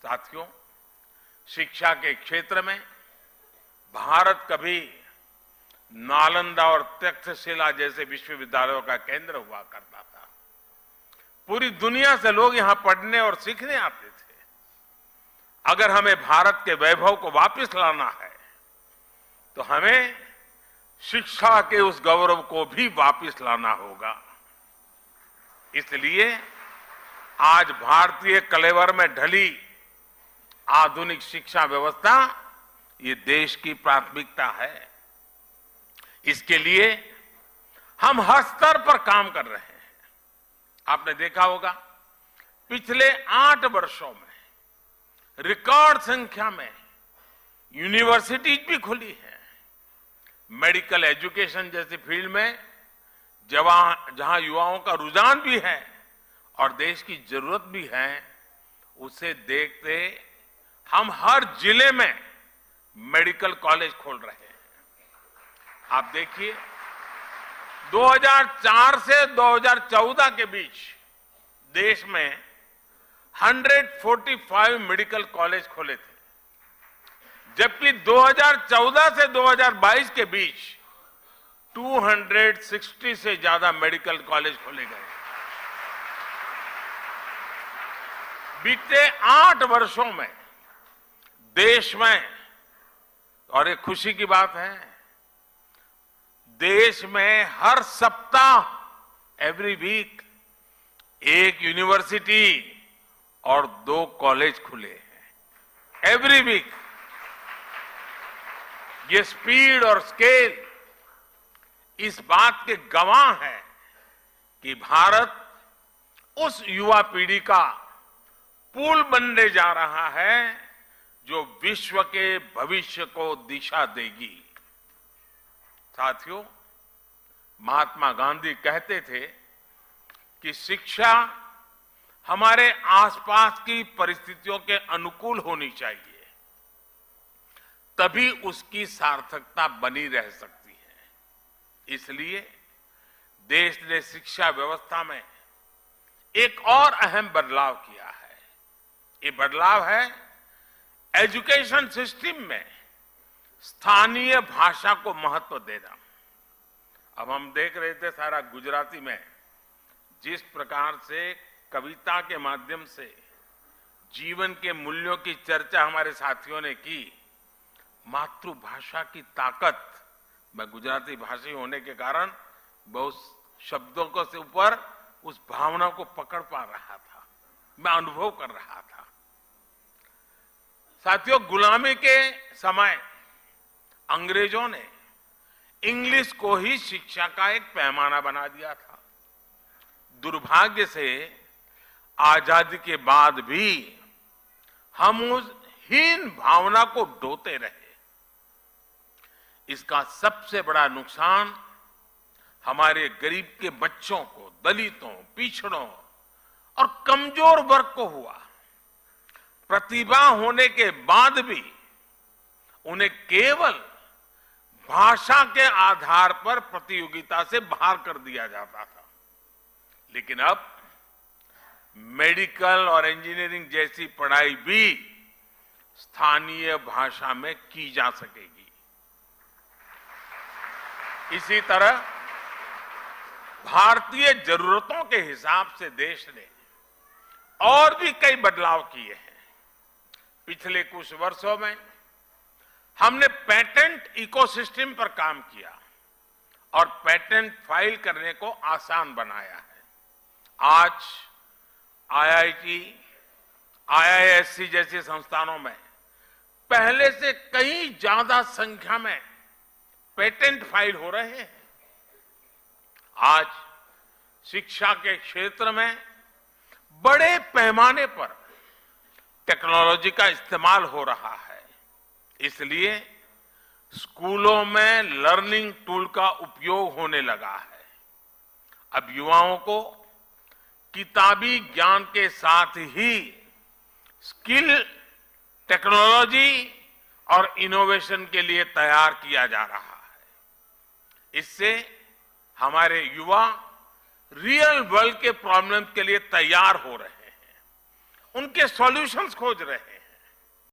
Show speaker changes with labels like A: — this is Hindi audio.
A: साथियों, शिक्षा के क्षेत्र में भारत कभी नालंदा और तक्षशिला जैसे विश्वविद्यालयों का केंद्र हुआ करता था। पूरी दुनिया से लोग यहां पढ़ने और सीखने आते थे। अगर हमें भारत के वैभव को वापस लाना है तो हमें शिक्षा के उस गौरव को भी वापस लाना होगा। इसलिए आज भारतीय कलेवर में ढली आधुनिक शिक्षा व्यवस्था ये देश की प्राथमिकता है। इसके लिए हम हर स्तर पर काम कर रहे हैं। आपने देखा होगा, पिछले 8 वर्षों में रिकॉर्ड संख्या में यूनिवर्सिटीज भी खुली है। मेडिकल एजुकेशन जैसी फील्ड में जहां युवाओं का रुझान भी है और देश की जरूरत भी है, उसे देखते हम हर जिले में मेडिकल कॉलेज खोल रहे हैं। आप देखिए, 2004 से 2014 के बीच देश में 145 मेडिकल कॉलेज खोले थे, जबकि 2014 से 2022 के बीच 260 से ज्यादा मेडिकल कॉलेज खोले गए। बीते 8 वर्षों में देश में, और एक खुशी की बात है, देश में हर सप्ताह एवरी वीक एक यूनिवर्सिटी और 2 कॉलेज खुले हैं। Every week. ये स्पीड और स्केल इस बात के गवाह है कि भारत उस युवा पीढ़ी का पुल बनने जा रहा है जो विश्व के भविष्य को दिशा देगी। साथियों, महात्मा गांधी कहते थे कि शिक्षा हमारे आसपास की परिस्थितियों के अनुकूल होनी चाहिए, तभी उसकी सार्थकता बनी रह सकती है। इसलिए देश ने शिक्षा व्यवस्था में एक और अहम बदलाव किया है। ये बदलाव है एजुकेशन सिस्टम में स्थानीय भाषा को महत्व देना। अब हम देख रहे थे सारा गुजराती में जिस प्रकार से कविता के माध्यम से जीवन के मूल्यों की चर्चा हमारे साथियों ने की। मातृभाषा की ताकत, मैं गुजराती भाषी होने के कारण बहुत शब्दों को से ऊपर उस भावना को पकड़ पा रहा था, मैं अनुभव कर रहा था। साथियों, गुलामी के समय अंग्रेजों ने इंग्लिश को ही शिक्षा का एक पैमाना बना दिया था। दुर्भाग्य से आजादी के बाद भी हम उस हीन भावना को ढोते रहे। इसका सबसे बड़ा नुकसान हमारे गरीब के बच्चों को, दलितों, पिछड़ों और कमजोर वर्ग को हुआ। प्रतिभा होने के बाद भी उन्हें केवल भाषा के आधार पर प्रतियोगिता से बाहर कर दिया जाता था। लेकिन अब मेडिकल और इंजीनियरिंग जैसी पढ़ाई भी स्थानीय भाषा में की जा सकेगी। इसी तरह भारतीय जरूरतों के हिसाब से देश ने और भी कई बदलाव किए हैं। पिछले कुछ वर्षों में हमने पेटेंट इकोसिस्टम पर काम किया और पेटेंट फाइल करने को आसान बनाया है। आज आईआईटी, आईआईएससी जैसे संस्थानों में पहले से कई ज्यादा संख्या में पेटेंट फाइल हो रहे हैं। आज शिक्षा के क्षेत्र में बड़े पैमाने पर टेक्नोलॉजी का इस्तेमाल हो रहा है। इसलिए स्कूलों में लर्निंग टूल का उपयोग होने लगा है। अब युवाओं को किताबी ज्ञान के साथ ही स्किल, टेक्नोलॉजी और इनोवेशन के लिए तैयार किया जा रहा है। इससे हमारे युवा रियल वर्ल्ड के प्रॉब्लम के लिए तैयार हो रहे हैं उनके सॉल्यूशंस खोज रहे हैं।